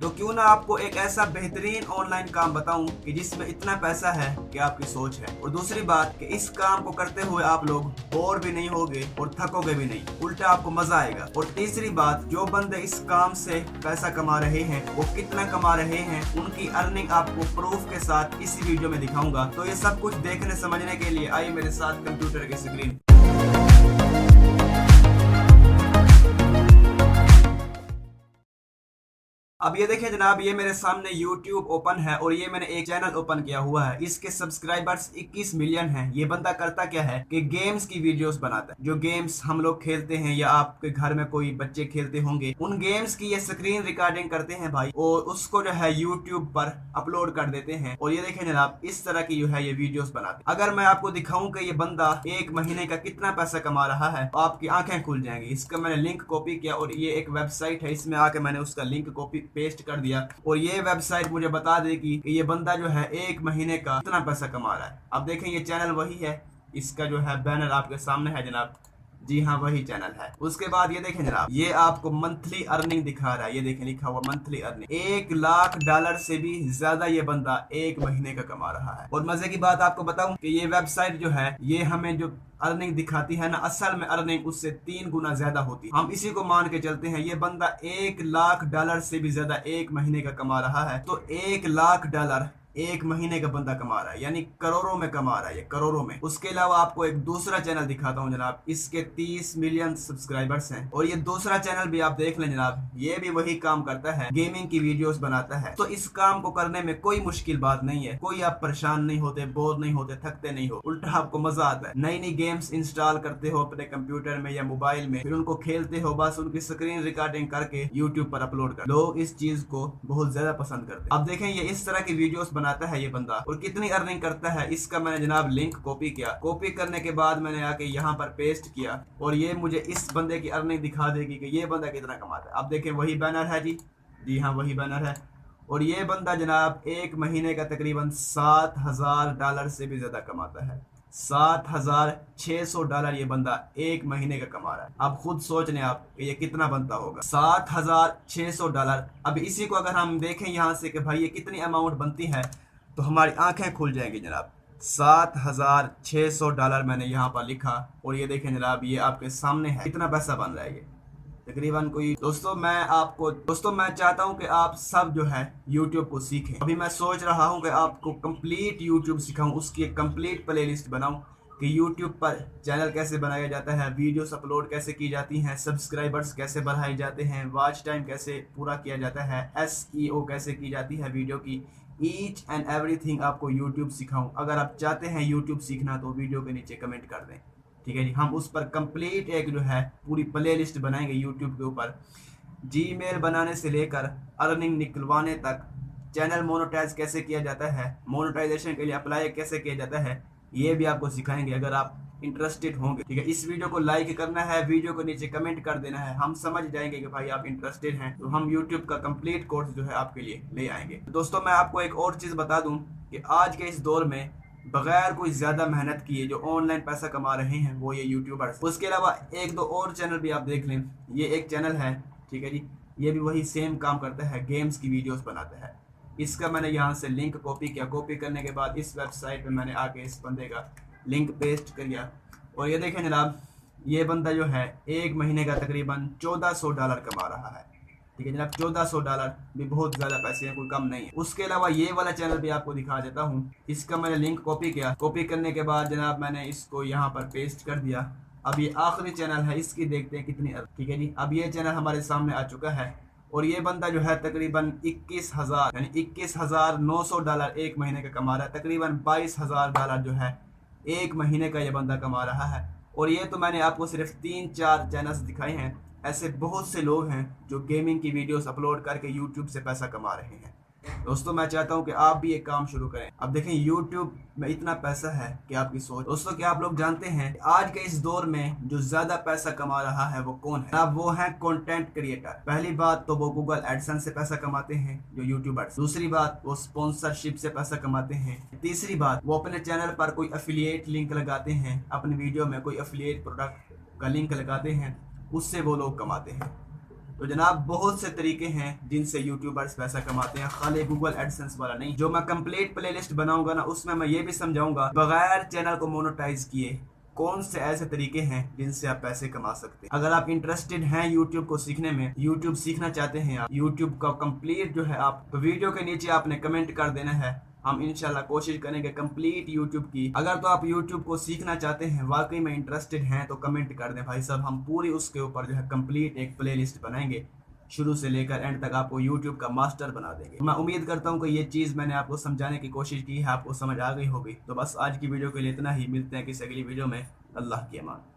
तो क्यों ना आपको एक ऐसा बेहतरीन ऑनलाइन काम बताऊं कि जिसमें इतना पैसा है कि आपकी सोच है। और दूसरी बात कि इस काम को करते हुए आप लोग बोर भी नहीं होगे और थकोगे भी नहीं, उल्टा आपको मजा आएगा। और तीसरी बात, जो बंदे इस काम से पैसा कमा रहे हैं वो कितना कमा रहे हैं, उनकी अर्निंग आपको प्रूफ के साथ इसी वीडियो में दिखाऊंगा। तो ये सब कुछ देखने समझने के लिए आइए मेरे साथ कंप्यूटर की स्क्रीन। अब ये देखिए जनाब, ये मेरे सामने YouTube ओपन है और ये मैंने एक चैनल ओपन किया हुआ है। इसके सब्सक्राइबर्स 21 मिलियन हैं। ये बंदा करता क्या है कि गेम्स की वीडियोस बनाता है। जो गेम्स हम लोग खेलते हैं या आपके घर में कोई बच्चे खेलते होंगे, उन गेम्स की ये स्क्रीन रिकॉर्डिंग करते हैं भाई, और उसको जो है YouTube पर अपलोड कर देते हैं। और ये देखें जनाब, इस तरह की जो है ये वीडियोस बनाते हैं। अगर मैं आपको दिखाऊं कि ये बंदा एक महीने का कितना पैसा कमा रहा है, तो आपकी आंखें खुल जाएंगी। इसका मैंने लिंक कॉपी किया और ये एक वेबसाइट है, इसमें आके मैंने उसका लिंक कॉपी पेस्ट कर दिया और ये वेबसाइट मुझे बता देगी कि ये बंदा जो है एक महीने का कितना पैसा कमा रहा है। अब देखें, ये चैनल वही है, इसका जो है बैनर आपके सामने है जनाब। जी हाँ, वही चैनल है। उसके बाद ये देखें जनाब, ये आपको मंथली अर्निंग दिखा रहा है। ये देखें लिखा हुआ मंथली अर्निंग। $1,00,000 से भी ज्यादा ये बंदा एक महीने का कमा रहा है। और मजे की बात आपको बताऊं कि ये वेबसाइट जो है, ये हमें जो अर्निंग दिखाती है ना, असल में अर्निंग उससे 3 गुना ज्यादा होती है। हम इसी को मान के चलते हैं। ये बंदा $1,00,000 से भी ज्यादा एक महीने का कमा रहा है। तो $1,00,000 एक महीने का बंदा कमा रहा है, यानी करोड़ों में कमा रहा है, ये करोड़ों में। उसके अलावा आपको एक दूसरा चैनल दिखाता हूँ जनाब, इसके 30 मिलियन सब्सक्राइबर्स हैं। और ये दूसरा चैनल भी आप देख लें जनाब, ये भी वही काम करता है, गेमिंग की वीडियोस बनाता है। तो इस काम को करने में कोई मुश्किल बात नहीं है। कोई आप परेशान नहीं होते, बोर नहीं होते, थकते नहीं हो, उल्टा आपको मजा आता है। नई नई गेम्स इंस्टॉल करते हो अपने कंप्यूटर में या मोबाइल में, फिर उनको खेलते हो, बस उनकी स्क्रीन रिकॉर्डिंग करके यूट्यूब पर अपलोड कर। लोग इस चीज को बहुत ज्यादा पसंद करते हैं। अब देखें, ये इस तरह की वीडियोस बनाता है ये बंदा, और कितनी अर्निंग करता है। इसका मैंने जनाब लिंक कॉपी किया। कॉपी करने के बाद मैंने आके यहाँ पर पेस्ट किया और ये मुझे इस बंदे की अर्निंग दिखा देगी कि ये बंदा कितना कमाता है। अब देखें, वही बैनर है जी। जी हाँ, वही बैनर है। और ये बंदा जनाब एक महीने का तकरीबन $7,000 से भी ज्यादा कमाता है। $7,600 ये बंदा एक महीने का कमा रहा है। अब खुद सोच लें आप कि ये कितना बनता होगा, $7,600। अब इसी को अगर हम देखें यहाँ से कि भाई ये कितनी अमाउंट बनती है, तो हमारी आंखें खुल जाएंगी जनाब। $7,600 मैंने यहाँ पर लिखा और ये देखें जनाब, ये आपके सामने है कितना पैसा बन रहा है ये तकरीबन कोई। दोस्तों मैं चाहता हूं कि आप सब जो है YouTube को सीखें। अभी मैं सोच रहा हूं कि आपको कंप्लीट YouTube सिखाऊं, उसकी एक कंप्लीट प्लेलिस्ट बनाऊं कि YouTube पर चैनल कैसे बनाया जाता है, वीडियोस अपलोड कैसे की जाती हैं, सब्सक्राइबर्स कैसे बढ़ाए जाते हैं, वॉच टाइम कैसे पूरा किया जाता है, SEO कैसे की जाती है वीडियो की। ईच एंड एवरीथिंग आपको YouTube सिखाऊं। अगर आप चाहते हैं YouTube सीखना तो वीडियो के नीचे कमेंट कर दें, ठीक है जी। हम उस पर कंप्लीट एक जो है पूरी प्ले लिस्ट बनाएंगे YouTube के ऊपर, जीमेल बनाने से लेकर अर्निंग निकलवाने तक, चैनल मोनेटाइज कैसे किया जाता है, मोनेटाइजेशन के लिए अप्लाई कैसे किया जाता है, ये भी आपको सिखाएंगे अगर आप इंटरेस्टेड होंगे, ठीक है। इस वीडियो को लाइक करना है, वीडियो को नीचे कमेंट कर देना है, हम समझ जाएंगे कि भाई आप इंटरेस्टेड हैं, तो हम YouTube का कंप्लीट कोर्स जो है आपके लिए ले आएंगे। दोस्तों मैं आपको एक और चीज़ बता दूं कि आज के इस दौर में बगैर कोई ज्यादा मेहनत किए जो ऑनलाइन पैसा कमा रहे हैं वो ये यूट्यूबर्स। उसके अलावा एक दो और चैनल भी आप देख लें। ये एक चैनल है, ठीक है जी, ये भी वही सेम काम करता है, गेम्स की वीडियोस बनाता है। इसका मैंने यहाँ से लिंक कॉपी किया। कॉपी करने के बाद इस वेबसाइट पे मैंने आके इस बंदे का लिंक पेस्ट कर दिया और ये देखें जनाब, ये बंदा जो है एक महीने का तकरीबन $1,400 कमा रहा है, ठीक है जनाब। $1,400 भी बहुत ज्यादा पैसे हैं, कोई कम नहीं है। उसके अलावा ये वाला चैनल भी आपको दिखा देता हूँ। इसका मैंने लिंक कॉपी किया। कॉपी करने के बाद जनाब मैंने इसको यहाँ पर पेस्ट कर दिया। अब ये आखिरी चैनल है, इसकी देखते हैं कितनी, ठीक है जी। अब ये चैनल हमारे सामने आ चुका है और ये बंदा जो है तकरीबन 21,000 यानी $21,900 एक महीने का कमा रहा है। तकरीबन $22,000 जो है एक महीने का ये बंदा कमा रहा है। और ये तो मैंने आपको सिर्फ 3-4 चैनल्स दिखाए हैं। ऐसे बहुत से लोग हैं जो गेमिंग की वीडियोस अपलोड करके YouTube से पैसा कमा रहे हैं। दोस्तों मैं चाहता हूं कि आप भी एक काम शुरू करें। अब देखें YouTube में इतना पैसा है कि आपकी सोच। दोस्तों क्या आप लोग जानते हैं आज के इस दौर में जो ज्यादा पैसा कमा रहा है वो कौन है? अब वो है कंटेंट क्रिएटर। पहली बात तो वो गूगल एडसेंस से पैसा कमाते हैं जो यूट्यूबर्स। दूसरी बात वो स्पॉन्सरशिप से पैसा कमाते हैं। तीसरी बात वो अपने चैनल पर कोई एफिलिएट लिंक लगाते हैं, अपनी वीडियो में कोई एफिलिएट प्रोडक्ट का लिंक लगाते हैं, उससे वो लोग कमाते हैं। तो जनाब बहुत से तरीके हैं जिनसे यूट्यूबर्स पैसा कमाते हैं, खाली गूगल एडसेंस वाला नहीं। जो मैं कंप्लीट प्लेलिस्ट बनाऊंगा ना, उसमें मैं ये भी समझाऊंगा बगैर चैनल को मोनेटाइज किए कौन से ऐसे तरीके हैं जिनसे आप पैसे कमा सकते हैं। अगर आप इंटरेस्टेड हैं यूट्यूब को सीखने में, यूट्यूब सीखना चाहते हैं आप, यूट्यूब का कंप्लीट जो है आप, तो वीडियो के नीचे आपने कमेंट कर देना है। हम इंशाल्लाह कोशिश करेंगे कंप्लीट यूट्यूब की। अगर तो आप यूट्यूब को सीखना चाहते हैं, वाकई में इंटरेस्टेड हैं, तो कमेंट कर दें भाई साहब। हम पूरी उसके ऊपर जो है कंप्लीट एक प्लेलिस्ट बनाएंगे, शुरू से लेकर एंड तक आपको यूट्यूब का मास्टर बना देंगे। मैं उम्मीद करता हूँ कि ये चीज़ मैंने आपको समझाने की कोशिश की है, आपको समझ आ गई होगी। तो बस आज की वीडियो के लिए इतना ही, मिलते हैं किसी अगली वीडियो में। अल्लाह की अमान।